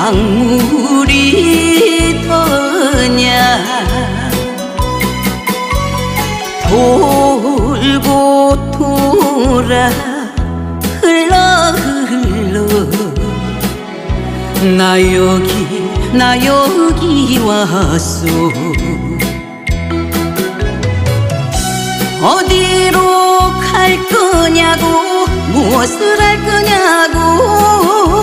강물이 더냐 돌고 돌아 흘러 나 여기 왔소. 어디로 갈 거냐고 무엇을 할 거냐고